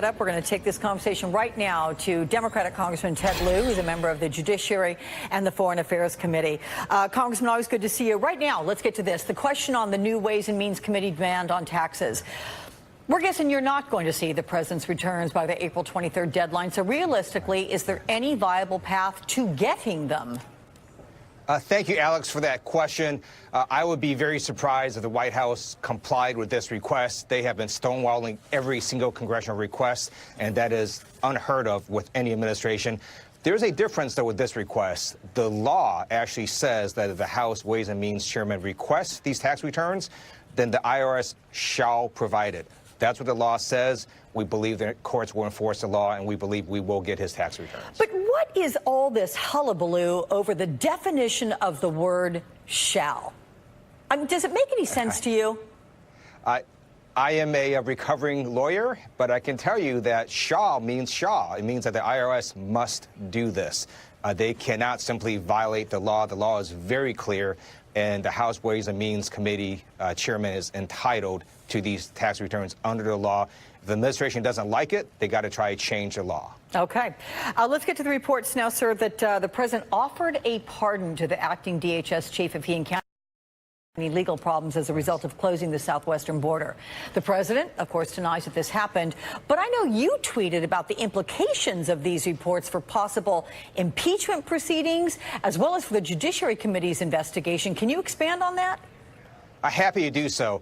We're going to take this conversation right now to Democratic Congressman Ted Lieu, who's a member of the Judiciary and the Foreign Affairs Committee. Congressman, always good to see you. Right now, let's get to this. The question on the new Ways and Means Committee demand on taxes. We're guessing you're not going to see the president's returns by the April 23rd deadline. So realistically, is there any viable path to getting them? Thank you, Alex, for that question. I would be very surprised if the White House complied with this request. They have been stonewalling every single congressional request, and that is unheard of with any administration. There's a difference, though, with this request. The law actually says that if the House Ways and Means Chairman requests these tax returns, then the IRS shall provide it. That's what the law says. We believe the courts will enforce the law, and we believe we will get his tax returns. But what is all this hullabaloo over the definition of the word shall? I mean, does it make any sense to you? I am a recovering lawyer, but I can tell you that shall means shall. It means that the IRS must do this. They cannot simply violate the law. The law is very clear, and the House Ways and Means Committee chairman is entitled to these tax returns under the law. If the administration doesn't like it, they got to try to change the law. Okay. Let's get to the reports now, sir, that the president offered a pardon to the acting DHS chief if he encountered any legal problems as a result of closing the southwestern border. The president, of course, denies that this happened, but I know you tweeted about the implications of these reports for possible impeachment proceedings, as well as for the Judiciary Committee's investigation. Can you expand on that? I'm happy to do so.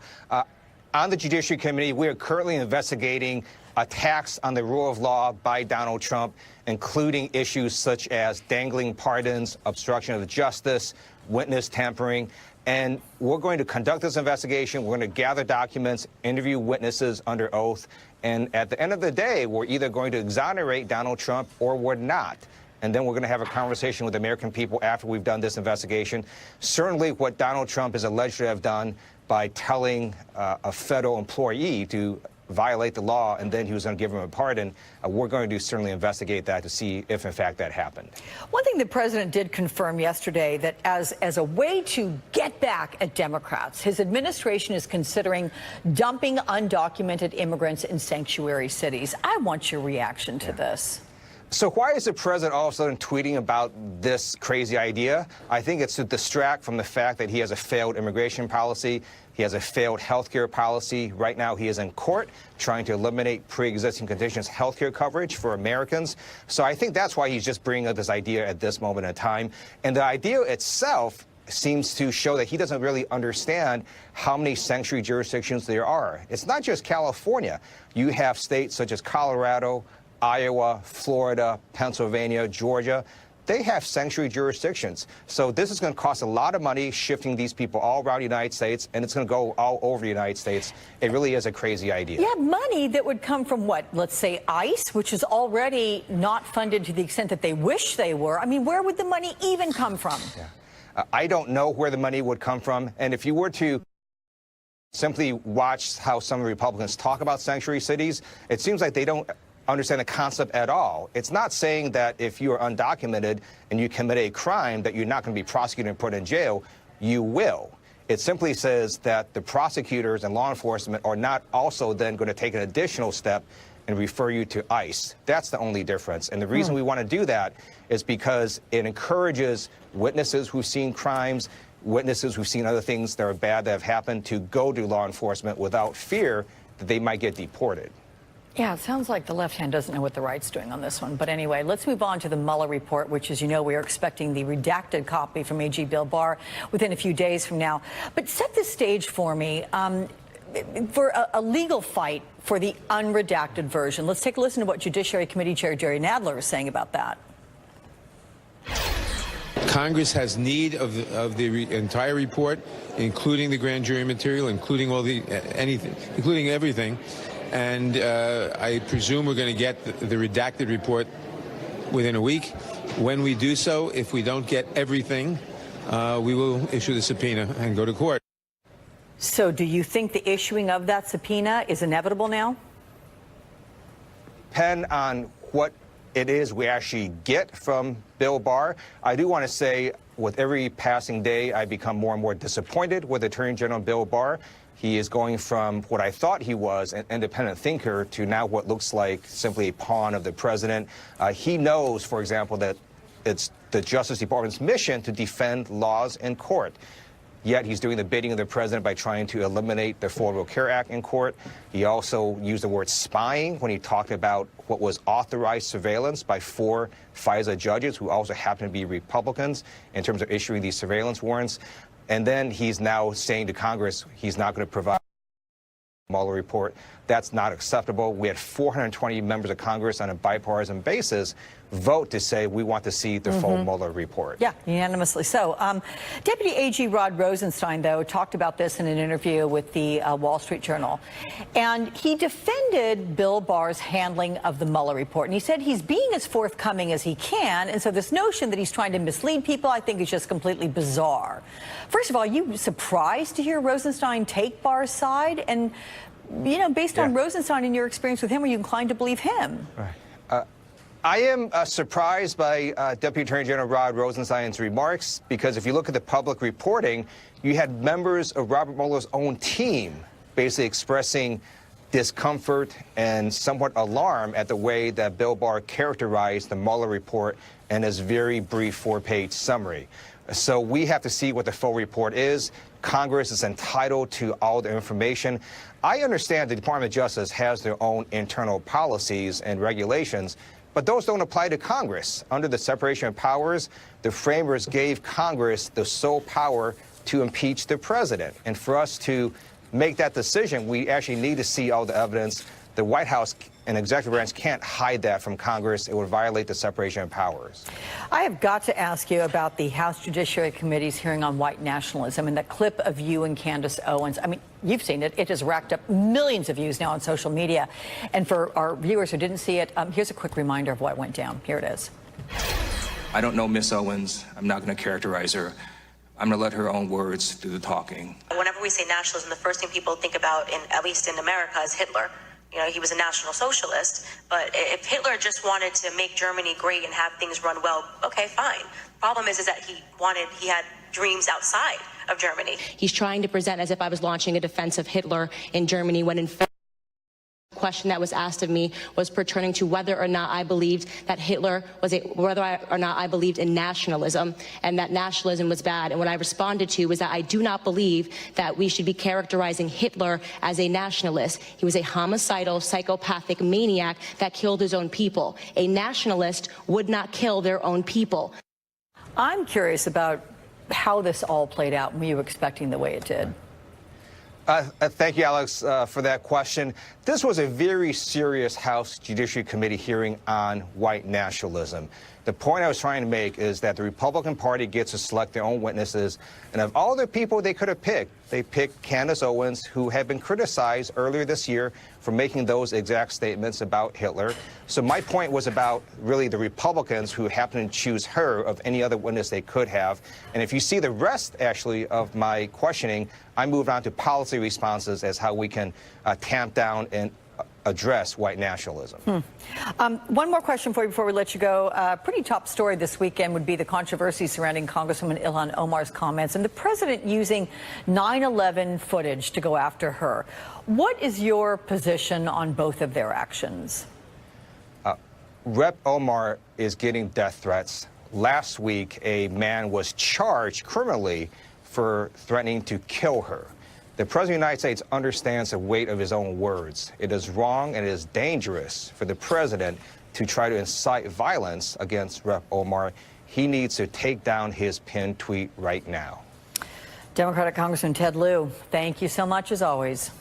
On the Judiciary Committee, we are currently investigating attacks on the rule of law by Donald Trump, including issues such as dangling pardons, obstruction of justice, witness tampering. And we're going to conduct this investigation. We're going to gather documents, interview witnesses under oath. And at the end of the day, we're either going to exonerate Donald Trump or we're not. And then we're going to have a conversation with the American people after we've done this investigation. Certainly what Donald Trump is alleged to have done by telling a federal employee to violate the law and then he was going to give him a pardon, we're going to certainly investigate that to see if, in fact, that happened. One thing the president did confirm yesterday that as a way to get back at Democrats, his administration is considering dumping undocumented immigrants in sanctuary cities. I want your reaction to this. So why is the president all of a sudden tweeting about this crazy idea? I think it's to distract from the fact that he has a failed immigration policy. He has a failed health care policy. Right now, he is in court trying to eliminate pre-existing conditions health care coverage for Americans. So I think that's why he's just bringing up this idea at this moment in time. And the idea itself seems to show that he doesn't really understand how many sanctuary jurisdictions there are. It's not just California. You have states such as Colorado, Iowa, Florida, Pennsylvania, Georgia. They have sanctuary jurisdictions. So this is going to cost a lot of money shifting these people all around the United States, and it's going to go all over the United States. It really is a crazy idea. Yeah, money that would come from what? Let's say ICE, which is already not funded to the extent that they wish they were. I mean, where would the money even come from? Yeah. I don't know where the money would come from. And if you were to simply watch how some Republicans talk about sanctuary cities, it seems like they don't understand the concept at all. It's not saying that if you are undocumented and you commit a crime that you're not going to be prosecuted and put in jail. You will. It simply says that the prosecutors and law enforcement are not also then going to take an additional step and refer you to ICE. That's the only difference. And the reason we want to do that is because it encourages witnesses who've seen crimes, witnesses who've seen other things that are bad that have happened to go to law enforcement without fear that they might get deported. Yeah, it sounds like the left hand doesn't know what the right's doing on this one. But anyway, let's move on to the Mueller report, which, as you know, we are expecting the redacted copy from AG Bill Barr within a few days from now. But set the stage for me for a legal fight for the unredacted version. Let's take a listen to what Judiciary Committee Chair Jerry Nadler is saying about that. Congress has need of the entire report, including the grand jury material, including all the anything, including everything. And I presume we're going to get the redacted report within a week. When we do so, if we don't get everything, we will issue the subpoena and go to court. So do you think the issuing of that subpoena is inevitable now? Depend on what it is we actually get from Bill Barr. I do want to say with every passing day, I become more and more disappointed with Attorney General Bill Barr. He is going from what I thought he was, an independent thinker, to now what looks like simply a pawn of the president. He knows, for example, that it's the Justice Department's mission to defend laws in court. Yet he's doing the bidding of the president by trying to eliminate the Affordable Care Act in court. He also used the word spying when he talked about what was authorized surveillance by 4 FISA judges who also happen to be Republicans in terms of issuing these surveillance warrants. And then he's now saying to Congress he's not going to provide a Mueller report. That's not acceptable. We had 420 members of Congress on a bipartisan basis vote to say we want to see the full Mueller report. Yeah, unanimously so. Deputy AG Rod Rosenstein, though, talked about this in an interview with the Wall Street Journal. And he defended Bill Barr's handling of the Mueller report. And he said he's being as forthcoming as he can. And so this notion that he's trying to mislead people, I think, is just completely bizarre. First of all, are you surprised to hear Rosenstein take Barr's side? And, you know, based on Rosenstein and your experience with him, are you inclined to believe him? Right. I am surprised by Deputy Attorney General Rod Rosenstein's remarks, because if you look at the public reporting, you had members of Robert Mueller's own team basically expressing discomfort and somewhat alarm at the way that Bill Barr characterized the Mueller report in his very brief 4-page summary. So we have to see what the full report is. Congress is entitled to all the information. I understand the Department of Justice has their own internal policies and regulations, but those don't apply to Congress. Under the separation of powers, the framers gave Congress the sole power to impeach the president. And for us to make that decision, we actually need to see all the evidence. The White House and executive branch can't hide that from Congress. It would violate the separation of powers. I have got to ask you about the House Judiciary Committee's hearing on white nationalism and that clip of you and Candace Owens. I mean, you've seen it. It has racked up millions of views now on social media. And for our viewers who didn't see it, here's a quick reminder of what went down. Here it is. I don't know Miss Owens. I'm not going to characterize her. I'm going to let her own words do the talking. Whenever we say nationalism, the first thing people think about, at least in America, is Hitler. You know, he was a National Socialist, but if Hitler just wanted to make Germany great and have things run well, okay, fine. Problem is that he had dreams outside of Germany. He's trying to present as if I was launching a defense of Hitler in Germany, when in fact the question that was asked of me was pertaining to whether or not I believed that Hitler was whether or not I believed in nationalism, and that nationalism was bad. And what I responded to was that I do not believe that we should be characterizing Hitler as a nationalist. He was a homicidal, psychopathic maniac that killed his own people. A nationalist would not kill their own people. I'm curious about how this all played out. Were you expecting the way it did? Thank you, Alex, for that question. This was a very serious House Judiciary Committee hearing on white nationalism. The point I was trying to make is that the Republican Party gets to select their own witnesses, and of all the people they could have picked, they picked Candace Owens, who had been criticized earlier this year for making those exact statements about Hitler. So my point was about really the Republicans who happened to choose her of any other witness they could have. And if you see the rest, actually, of my questioning, I moved on to policy responses as how we can tamp down and address white nationalism. One more question for you before we let you go. A pretty top story this weekend would be the controversy surrounding Congresswoman Ilhan Omar's comments and the president using 9/11 footage to go after her. What is your position on both of their actions? Rep. Omar is getting death threats. Last week, a man was charged criminally for threatening to kill her. The President of the United States understands the weight of his own words. It is wrong and it is dangerous for the President to try to incite violence against Rep. Omar. He needs to take down his pinned tweet right now. Democratic Congressman Ted Lieu, thank you so much as always.